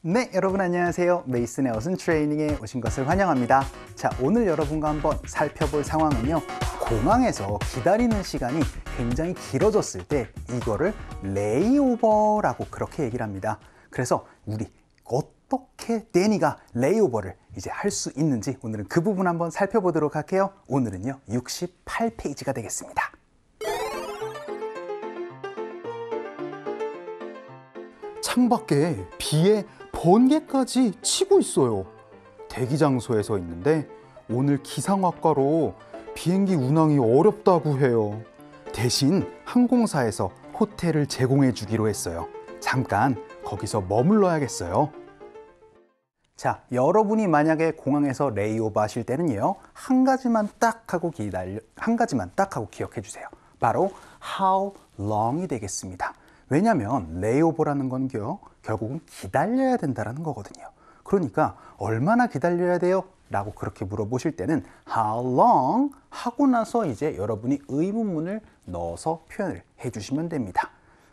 네, 여러분 안녕하세요. 메이슨의 어순 트레이닝에 오신 것을 환영합니다. 자, 오늘 여러분과 한번 살펴볼 상황은요. 공항에서 기다리는 시간이 굉장히 길어졌을 때 이거를 레이오버라고 그렇게 얘기를 합니다. 그래서 우리 어떻게 데니가 레이오버를 이제 할 수 있는지 오늘은 그 부분 한번 살펴보도록 할게요. 오늘은요, 68페이지가 되겠습니다. 창밖에 비에 번개까지 치고 있어요. 대기 장소에 서 있는데 오늘 기상학과로 비행기 운항이 어렵다고 해요. 대신 항공사에서 호텔을 제공해 주기로 했어요. 잠깐 거기서 머물러야겠어요. 자, 여러분이 만약에 공항에서 레이오버 하실 때는요, 한 가지만 딱 하고 기억해 주세요. 바로 how long이 되겠습니다. 왜냐하면 레이오버라는 건 결국은 기다려야 된다는 거거든요. 그러니까 얼마나 기다려야 돼요? 라고 그렇게 물어보실 때는 how long 하고 나서 이제 여러분이 의문문을 넣어서 표현을 해주시면 됩니다.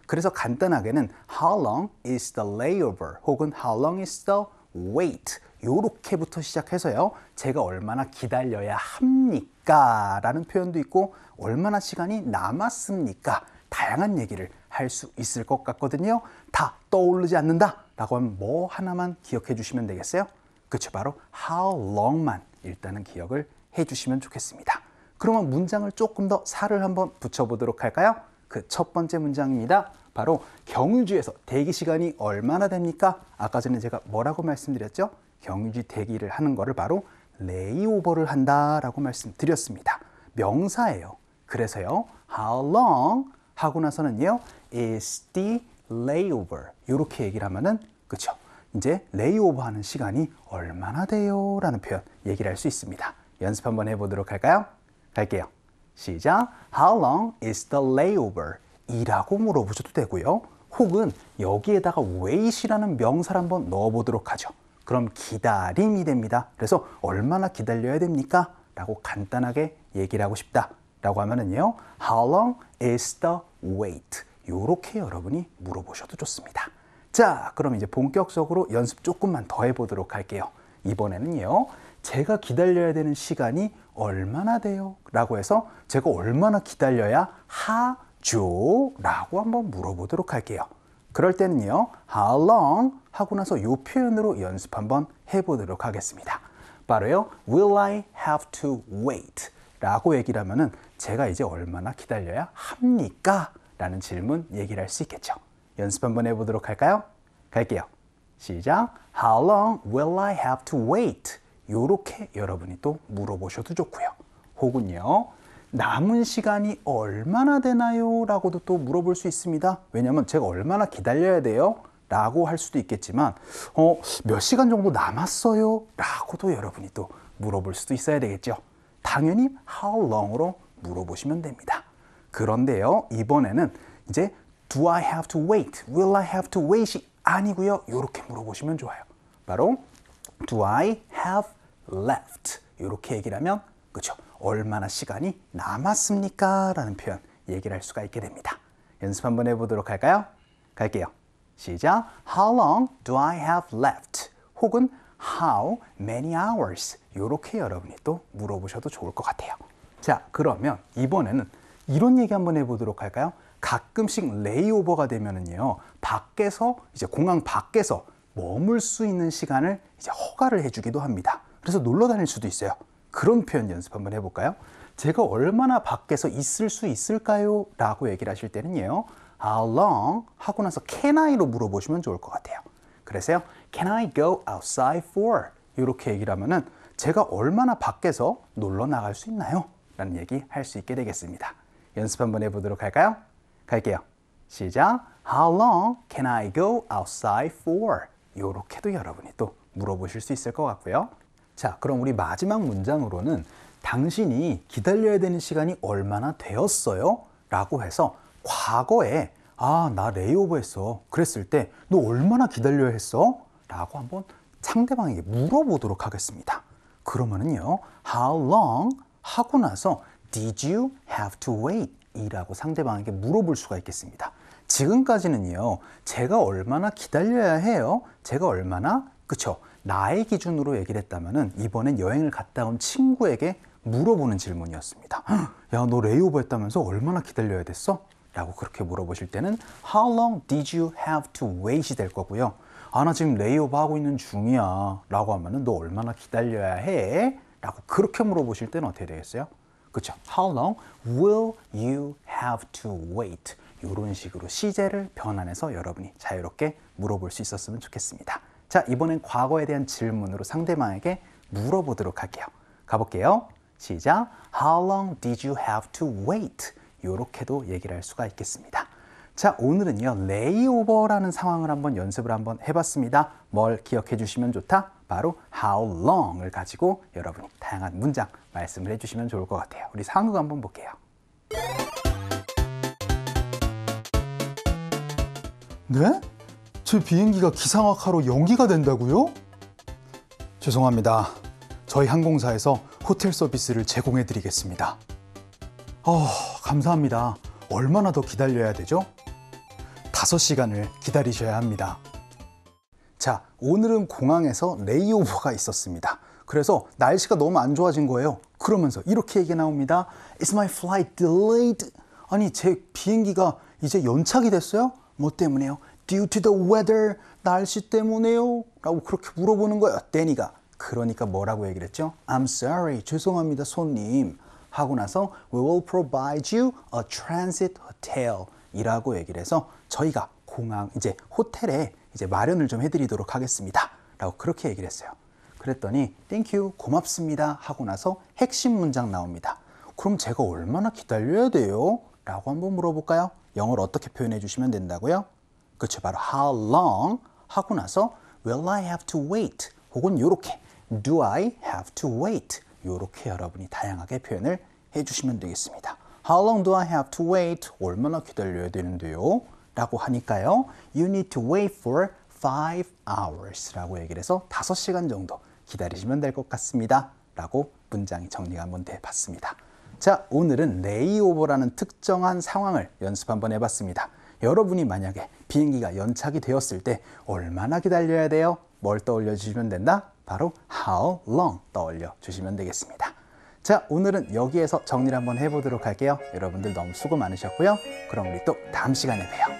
그래서 간단하게는 how long is the layover 혹은 how long is the wait 요렇게부터 시작해서요, 제가 얼마나 기다려야 합니까? 라는 표현도 있고 얼마나 시간이 남았습니까? 다양한 얘기를 할 수 있을 것 같거든요. 다 떠오르지 않는다 라고 하면 뭐 하나만 기억해 주시면 되겠어요? 그쵸, 바로 how long만 일단은 기억을 해 주시면 좋겠습니다. 그러면 문장을 조금 더 살을 한번 붙여보도록 할까요? 그 첫 번째 문장입니다. 바로 경유지에서 대기 시간이 얼마나 됩니까? 아까 전에 제가 뭐라고 말씀드렸죠? 경유지 대기를 하는 거를 바로 레이오버를 한다라고 말씀드렸습니다. 명사예요. 그래서요, how long 하고 나서는요, is the layover 이렇게 얘기를 하면은, 그쵸, 이제 레이오버 하는 시간이 얼마나 돼요? 라는 표현 얘기를 할 수 있습니다. 연습 한번 해보도록 할까요? 갈게요. 시작. How long is the layover? 이라고 물어보셔도 되고요. 혹은 여기에다가 wait이라는 명사를 한번 넣어보도록 하죠. 그럼 기다림이 됩니다. 그래서 얼마나 기다려야 됩니까? 라고 간단하게 얘기를 하고 싶다 라고 하면은요, How long is the wait? 요렇게 여러분이 물어보셔도 좋습니다. 자, 그럼 이제 본격적으로 연습 조금만 더 해보도록 할게요. 이번에는요, 제가 기다려야 되는 시간이 얼마나 돼요? 라고 해서 제가 얼마나 기다려야 하죠? 라고 한번 물어보도록 할게요. 그럴 때는요, how long 하고 나서 이 표현으로 연습 한번 해보도록 하겠습니다. 바로요, will I have to wait? 라고 얘기를 하면은 제가 이제 얼마나 기다려야 합니까? 라는 질문 얘기를 할 수 있겠죠. 연습 한번 해보도록 할까요? 갈게요. 시작. How long will I have to wait? 요렇게 여러분이 또 물어보셔도 좋고요. 혹은요, 남은 시간이 얼마나 되나요? 라고도 또 물어볼 수 있습니다. 왜냐하면 제가 얼마나 기다려야 돼요? 라고 할 수도 있겠지만 몇 시간 정도 남았어요? 라고도 여러분이 또 물어볼 수도 있어야 되겠죠. 당연히 how long으로 물어보시면 됩니다. 그런데요, 이번에는 이제 do I have to wait? will I have to wait이 아니고요, 이렇게 물어보시면 좋아요. 바로 do I have left? 이렇게 얘기를 하면, 그렇죠, 얼마나 시간이 남았습니까? 라는 표현 얘기를 할 수가 있게 됩니다. 연습 한번 해보도록 할까요? 갈게요. 시작. How long do I have left? 혹은 How many hours? 이렇게 여러분이 또 물어보셔도 좋을 것 같아요. 자, 그러면 이번에는 이런 얘기 한번 해보도록 할까요? 가끔씩 레이오버가 되면은요, 밖에서 이제 공항 밖에서 머물 수 있는 시간을 이제 허가를 해주기도 합니다. 그래서 놀러 다닐 수도 있어요. 그런 표현 연습 한번 해볼까요? 제가 얼마나 밖에서 있을 수 있을까요? 라고 얘기를 하실 때는요, How long 하고 나서 can I로 물어보시면 좋을 것 같아요. 그래서요, Can I go outside for? 이렇게 얘기를 하면은 제가 얼마나 밖에서 놀러 나갈 수 있나요? 라는 얘기 할 수 있게 되겠습니다. 연습 한번 해보도록 할까요? 갈게요. 시작. How long can I go outside for? 이렇게도 여러분이 또 물어보실 수 있을 것 같고요. 자, 그럼 우리 마지막 문장으로는 당신이 기다려야 되는 시간이 얼마나 되었어요? 라고 해서 과거에 나 레이오버 했어. 그랬을 때 너 얼마나 기다려야 했어? 라고 한번 상대방에게 물어보도록 하겠습니다. 그러면은요, How long 하고 나서 Did you have to wait? 이라고 상대방에게 물어볼 수가 있겠습니다. 지금까지는요, 제가 얼마나 기다려야 해요? 제가 얼마나? 그쵸? 나의 기준으로 얘기를 했다면은 이번엔 여행을 갔다 온 친구에게 물어보는 질문이었습니다. 야, 너 레이오버 했다면서 얼마나 기다려야 됐어? 라고 그렇게 물어보실 때는 How long did you have to wait이 될 거고요. 아, 나 지금 레이오버 하고 있는 중이야 라고 하면은 너 얼마나 기다려야 해? 라고 그렇게 물어보실 때는 어떻게 되겠어요? 그쵸? How long will you have to wait? 이런 식으로 시제를 변환해서 여러분이 자유롭게 물어볼 수 있었으면 좋겠습니다. 자, 이번엔 과거에 대한 질문으로 상대방에게 물어보도록 할게요. 가볼게요. 시작. How long did you have to wait? 이렇게도 얘기를 할 수가 있겠습니다. 자, 오늘은요, 레이오버라는 상황을 연습을 해봤습니다. 뭘 기억해 주시면 좋다? 바로 how long을 가지고 여러분이 다양한 문장 말씀을 해주시면 좋을 것 같아요. 우리 상황극 한번 볼게요. 네? 제 비행기가 기상학하러 연기가 된다고요? 죄송합니다. 저희 항공사에서 호텔 서비스를 제공해 드리겠습니다. 감사합니다. 얼마나 더 기다려야 되죠? 5시간을 기다리셔야 합니다. 자, 오늘은 공항에서 레이오버가 있었습니다. 그래서 날씨가 너무 안 좋아진 거예요. 그러면서 이렇게 얘기가 나옵니다. Is my flight delayed? 아니, 제 비행기가 이제 연착이 됐어요? 뭐 때문에요? Due to the weather. 날씨 때문에요? 라고 그렇게 물어보는 거예요, 데니가. 그러니까 뭐라고 얘기를 했죠? I'm sorry. 죄송합니다, 손님. 하고 나서 We will provide you a transit hotel 이라고 얘기를 해서 저희가 공항, 이제 호텔에 이제 마련을 좀 해드리도록 하겠습니다. 라고 그렇게 얘기를 했어요. 그랬더니 Thank you, 고맙습니다. 하고 나서 핵심 문장 나옵니다. 그럼 제가 얼마나 기다려야 돼요? 라고 한번 물어볼까요? 영어로 어떻게 표현해 주시면 된다고요? 그렇죠. 바로 how long 하고 나서 will I have to wait 혹은 요렇게 do I have to wait 요렇게 여러분이 다양하게 표현을 해주시면 되겠습니다. How long do I have to wait? 얼마나 기다려야 되는데요? 라고 하니까요. You need to wait for 5 hours 라고 얘기를 해서 5시간 정도 기다리시면 될 것 같습니다. 라고 문장이 정리가 한번 돼봤습니다. 자, 오늘은 레이오버라는 특정한 상황을 연습 한번 해봤습니다. 여러분이 만약에 비행기가 연착이 되었을 때 얼마나 기다려야 돼요? 뭘 떠올려 주시면 된다? 바로 how long 떠올려 주시면 되겠습니다. 자, 오늘은 여기에서 정리를 한번 해보도록 할게요. 여러분들 너무 수고 많으셨고요. 그럼 우리 또 다음 시간에 봬요.